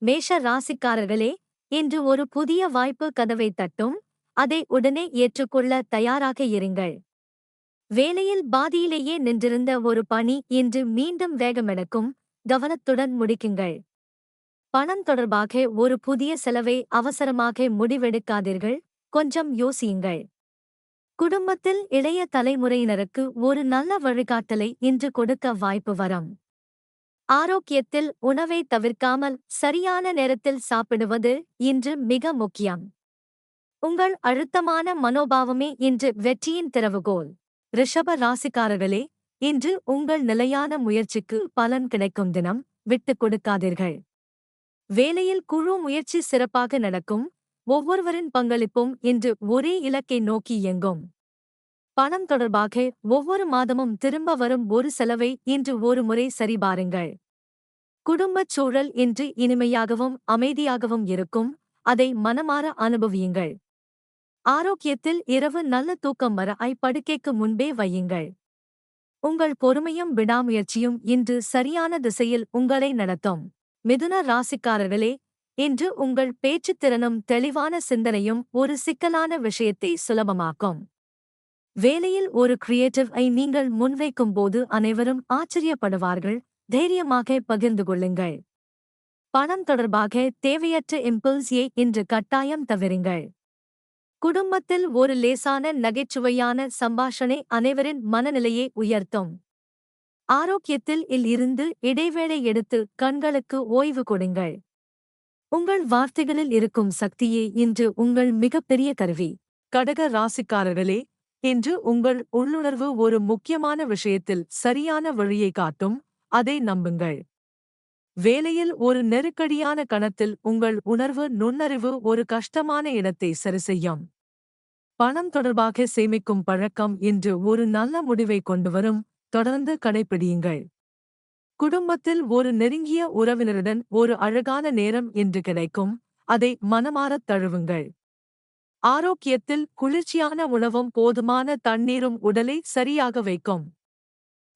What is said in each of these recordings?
மேஷ ராசிக்காரர்களே, இன்று ஒரு புதிய வாய்ப்பு கதவை தட்டும். அதை உடனே ஏற்றுக்கொள்ள தயாராக இருங்கள். வேலையில் பாதியிலேயே நின்றிருந்த ஒரு பணி இன்று மீண்டும் வேகமெடுக்கும். கவனத்துடன் முடிக்குங்கள். பணம் தொடர்பாக ஒரு புதிய செலவை அவசரமாக முடிவெடுக்காதீர்கள். கொஞ்சம் யோசியுங்கள். குடும்பத்தில் இளைய தலைமுறையினருக்கு ஒரு நல்ல வழிகாட்டலை இன்று கொடுக்க வாய்ப்பு வரும். ஆரோக்கியத்தில் உணவை தவிர்க்காமல் சரியான நேரத்தில் சாப்பிடுவது இன்று மிக முக்கியம். உங்கள் அழுத்தமான மனோபாவமே இன்று வெற்றியின் திறவுகோல். ரிஷப ராசிக்காரர்களே, இன்று உங்கள் நிலையான முயற்சிக்கு பலன் கிடைக்கும் தினம். விட்டுக் கொடுக்காதீர்கள். வேலையில் குழு முயற்சி சிறப்பாக நடக்கும். ஒவ்வொருவரின் பங்களிப்பும் இன்று ஒரே இலக்கை நோக்கி இயங்கும். பணம் தொடர்பாக ஒவ்வொரு மாதமும் திரும்ப வரும் ஒரு செலவை இன்று ஒரு முறை சரிபாருங்கள். குடும்பச் சூழல் இன்று இனிமையாகவும் அமைதியாகவும் இருக்கும். அதை மனமார அனுபவியுங்கள். ஆரோக்கியத்தில் இரவு நல்ல தூக்கம் வர படுக்கைக்கு முன்பே வையுங்கள். உங்கள் பொறுமையும் விடாமுயற்சியும் இன்று சரியான திசையில் உங்களை நடத்தும். மிதுன ராசிக்காரர்களே, இன்று உங்கள் பேச்சுத் திறனும் தெளிவான சிந்தனையும் ஒரு சிக்கலான விஷயத்தை சுலபமாக்கும். வேலையில் ஒரு கிரியேட்டிவ் நீங்கள் முன்வைக்கும் போது அனைவரும் ஆச்சரியப்படுவார்கள். தைரியமாக பகிர்ந்து கொள்ளுங்கள். பணம் தொடர்பாக தேவையற்ற இம்பல்ஸை இன்று கட்டாயம் தவிருங்கள். குடும்பத்தில் ஒரு லேசான நகைச்சுவையான சம்பாஷணை அனைவரின் மனநிலையை உயர்த்தும். ஆரோக்கியத்தில் இருந்து இடைவேளை எடுத்து கண்களுக்கு ஓய்வு கொடுங்கள். உங்கள் வார்த்தைகளில் இருக்கும் சக்தியே இன்று உங்கள் மிகப்பெரிய கருவி. கடக ராசிக்காரர்களே, இன்று உங்கள் உள்ளுணர்வு ஒரு முக்கியமான விஷயத்தில் சரியான வழியை காட்டும். அதை நம்புங்கள். வேலையில் ஒரு நெருக்கடியான கணத்தில் உங்கள் உணர்வு நுண்ணறிவு ஒரு கஷ்டமான இடத்தை சரிசெய்யும். பணம் தொடர்பாக சேமிக்கும் பழக்கம் இன்று ஒரு நல்ல முடிவை கொண்டுவரும். தொடர்ந்து கடைப்பிடியுங்கள். குடும்பத்தில் ஒரு நெருங்கிய உறவினருடன் ஒரு அழகான நேரம் இன்று கிடைக்கும். அதை மனமாரத் தழுவுங்கள். ஆரோக்கியத்தில் குளிர்ச்சியான உணவும் போதுமான தண்ணீரும் உடலை சரியாக வைக்கும்.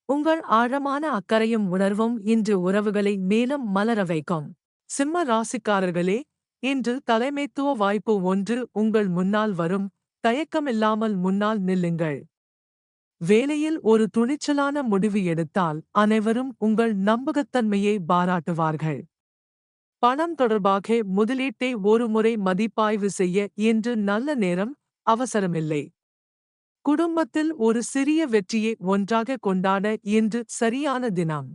உங்கள் ஆழமான அக்கறையும் உணர்வும் இன்று உறவுகளை மேலும் மலர வைக்கும். சிம்ம ராசிக்காரர்களே, இன்று தலைமைத்துவ வாய்ப்பு ஒன்று உங்கள் முன்னால் வரும். தயக்கமில்லாமல் முன்னால் நில்லுங்கள். வேலையில் ஒரு துணிச்சலான முடிவு எடுத்தால் அனைவரும் உங்கள் நம்பகத்தன்மையை பாராட்டுவார்கள். பணம் தொடர்பாக முதலீட்டை ஒருமுறை மதிப்பாய்வு செய்ய இன்று நல்ல நேரம். அவசரமில்லை. குடும்பத்தில் ஒரு சிறிய வெற்றியை ஒன்றாக கொண்டாட இன்று சரியான தினம்.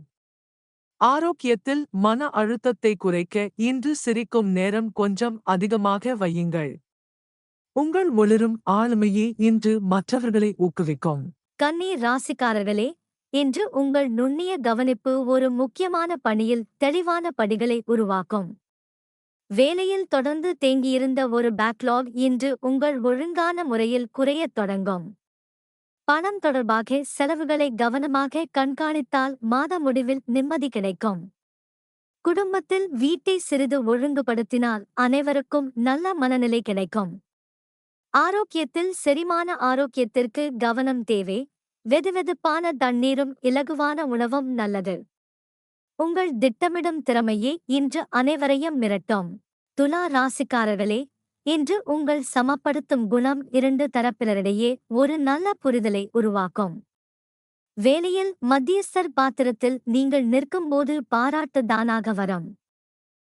ஆரோக்கியத்தில் மன அழுத்தத்தை குறைக்க இன்று சிரிக்கும் நேரம் கொஞ்சம் அதிகமாக வையுங்கள். உங்கள் ஒளிரும் ஆளுமையே இன்று மற்றவர்களை ஊக்குவிக்கும். கன்னி ராசிக்காரர்களே, இன்று உங்கள் நுண்ணிய கவனிப்பு ஒரு முக்கியமான பணியில் தெளிவான படிகளை உருவாக்கும். வேலையில் தொடர்ந்து தேங்கியிருந்த ஒரு பேக்லாக் இன்று உங்கள் ஒழுங்கான முறையில் குறையத் தொடங்கும். பணம் தொடர்பாக செலவுகளை கவனமாக கண்காணித்தால் மாத முடிவில் நிம்மதி கிடைக்கும். குடும்பத்தில் வீட்டை சிறிது ஒழுங்குபடுத்தினால் அனைவருக்கும் நல்ல மனநிலை கிடைக்கும். ஆரோக்கியத்தில் செரிமான ஆரோக்கியத்திற்கு கவனம் தேவை. வெதுவெதுப்பான தண்ணீரும் இலகுவான உணவும் நல்லது. உங்கள் திட்டமிடும் திறமையே இன்று அனைவரையும் மிரட்டும். துலா ராசிக்காரர்களே, இன்று உங்கள் சமப்படுத்தும் குணம் இரண்டு தரப்பினரிடையே ஒரு நல்ல புரிதலை உருவாக்கும். வேலையில் மத்தியஸ்தர் பாத்திரத்தில் நீங்கள் நிற்கும்போது பாராட்டு தானாக வரும்.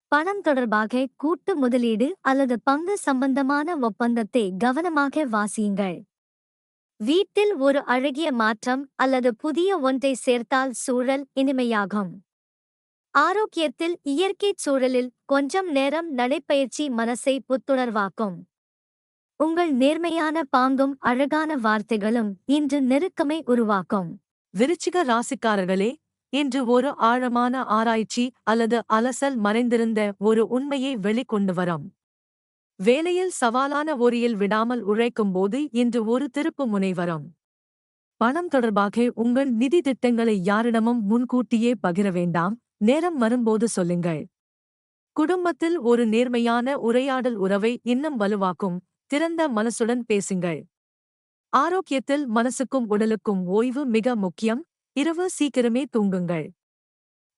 பணம் தொடர்பாக கூட்டு முதலீடு அல்லது பங்கு சம்பந்தமான ஒப்பந்தத்தை கவனமாக வாசியுங்கள். வீட்டில் ஒரு அழகிய மாற்றம் அல்லது புதிய ஒன்றை சேர்த்தால் சூழல் இனிமையாகும். ஆரோக்கியத்தில் இயற்கைச் சூழலில் கொஞ்சம் நேரம் நடைப்பயிற்சி மனசை புத்துணர்வாக்கும். உங்கள் நேர்மையான பாங்கும் அழகான வார்த்தைகளும் இன்று நெருக்கமை உருவாக்கும். விருச்சிக ராசிக்காரர்களே, இன்று ஒரு ஆழமான ஆராய்ச்சி அல்லது அலசல் மறைந்திருந்த ஒரு உண்மையை வெளிக்கொண்டு வரும். வேலையில் சவாலான ஒரியில் விடாமல் உழைக்கும்போது இன்று ஒரு திருப்பு முனை வரும். பணம் தொடர்பாக உங்கள் நிதி திட்டங்களை யாரிடமும் முன்கூட்டியே பகிர வேண்டாம். நேரம் வரும்போது சொல்லுங்கள். குடும்பத்தில் ஒரு நேர்மையான உரையாடல் உறவை இன்னும் வலுவாக்கும். திறந்த மனசுடன் பேசுங்கள். ஆரோக்கியத்தில் மனசுக்கும் உடலுக்கும் ஓய்வு மிக முக்கியம். இரவு சீக்கிரமே தூங்குங்கள்.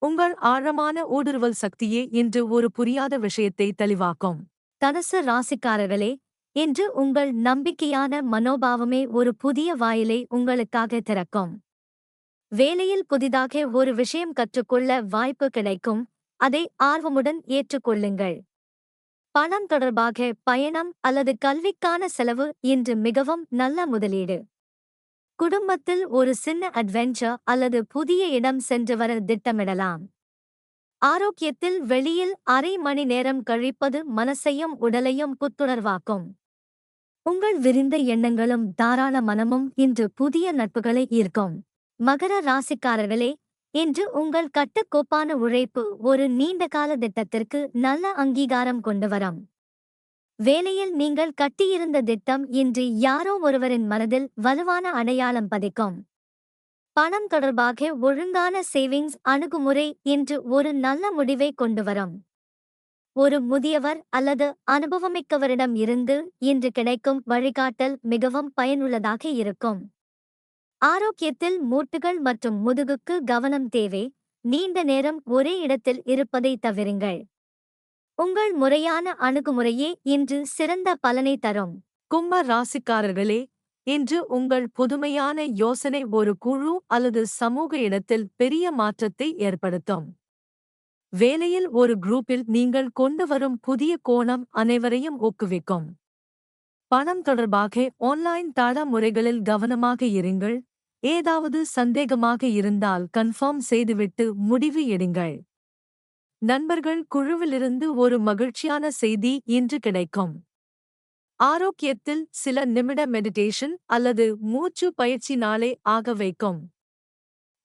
உங்கள் ஆழமான ஊடுருவல் சக்தியே இன்று ஒரு புரியாத விஷயத்தை தெளிவாக்கும். தனுசு ராசிக்காரர்களே, இன்று உங்கள் நம்பிக்கையான மனோபாவமே ஒரு புதிய வாயிலை உங்களுக்காக திறக்கும். வேலையில் புதிதாக ஒரு விஷயம் கற்றுக்கொள்ள வாய்ப்பு கிடைக்கும், அதை ஆர்வமுடன் ஏற்றுக்கொள்ளுங்கள். பணம் தொடர்பாக பயணம் அல்லது கல்விக்கான செலவு இன்று மிகவும் நல்ல முதலீடு. குடும்பத்தில் ஒரு சின்ன அட்வென்ச்சர் அல்லது புதிய இடம் சென்று வர திட்டமிடலாம். ஆரோக்கியத்தில் வெளியில் அரை மணி நேரம் கழிப்பது மனசையும் உடலையும் புத்துணர்வாக்கும். உங்கள் விரிந்த எண்ணங்களும் தாராள மனமும் இன்று புதிய நட்புகளை ஈர்க்கும். மகர ராசிக்காரர்களே, இன்று உங்கள் கட்டுக்கோப்பான உழைப்பு ஒரு நீண்டகால திட்டத்திற்கு நல்ல அங்கீகாரம் கொண்டு வரும். வேலையில் நீங்கள் கட்டியிருந்த திட்டம் இன்று யாரோ ஒருவரின் மனதில் வலுவான அடையாளம் பதிக்கும். பணம் தொடர்பாக ஒழுங்கான சேவிங்ஸ் அணுகுமுறை இன்று ஒரு நல்ல முடிவை கொண்டு வரும். ஒரு முதியவர் அல்லது அனுபவமிக்கவரிடம் இருந்து இன்று கிடைக்கும் வழிகாட்டல் மிகவும் பயனுள்ளதாக இருக்கும். ஆரோக்கியத்தில் மூட்டுகள் மற்றும் முதுகுக்கு கவனம் தேவை, நீண்ட நேரம் ஒரே இடத்தில் இருப்பதை தவிருங்கள். உங்கள் முறையான அணுகுமுறையே இன்று சிறந்த பலனை தரும். கும்ப ராசிக்காரர்களே, இன்று உங்கள் புதுமையான யோசனை ஒரு குழு அல்லது சமூக இடத்தில் பெரிய மாற்றத்தை ஏற்படுத்தும். வேலையில் ஒரு குரூப்பில் நீங்கள் கொண்டு வரும் புதிய கோணம் அனைவரையும் ஊக்குவிக்கும். பணம் தொடர்பாக ஆன்லைன் தள முறைகளில் கவனமாக இருங்கள். ஏதாவது சந்தேகமாக இருந்தால் கன்ஃபார்ம் செய்துவிட்டு முடிவு எடுங்கள். நண்பர்கள் குழுவிலிருந்து ஒரு மகிழ்ச்சியான செய்தி இன்று கிடைக்கும். ஆரோக்கியத்தில் சில நிமிட மெடிடேஷன் அல்லது மூச்சு பயிற்சி நாளை ஆக வைக்கும்.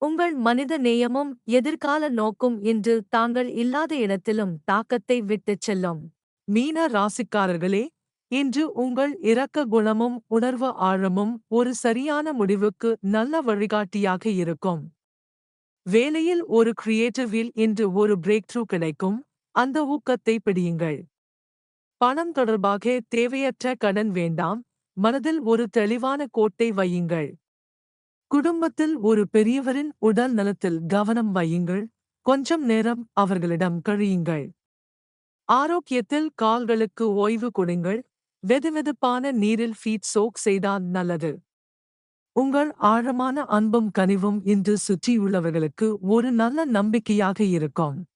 உங்கள் மனித நேயமும் எதிர்கால நோக்கும் இன்று தாங்கள் இல்லாத இடத்திலும் தாக்கத்தை விட்டுச் செல்லும். மீன ராசிக்காரர்களே, இன்று உங்கள் இரக்க குணமும் உணர்வு ஆழமும் ஒரு சரியான முடிவுக்கு நல்ல வழிகாட்டியாக இருக்கும். வேலையில் ஒரு கிரியேட்டிவில் இன்று ஒரு பிரேக் த்ரூ கிடைக்கும், அந்த ஊக்கத்தை பிடியுங்கள். பணம் தொடர்பாக தேவையற்ற கடன் வேண்டாம், மனதில் ஒரு தெளிவான கோட்டை வையுங்கள். குடும்பத்தில் ஒரு பெரியவரின் உடல் நலத்தில் கவனம் வையுங்கள், கொஞ்சம் நேரம் அவர்களிடம் கழியுங்கள். ஆரோக்கியத்தில் கால்களுக்கு ஓய்வு கொடுங்கள், வெதுவெதுப்பான நீரில் ஃபீட் சோக் செய்தால் நல்லது. உங்கள் ஆழமான அன்பும் கனிவும் இன்று சுற்றியுள்ளவர்களுக்கு ஒரு நல்ல நம்பிக்கையாக இருக்கும்.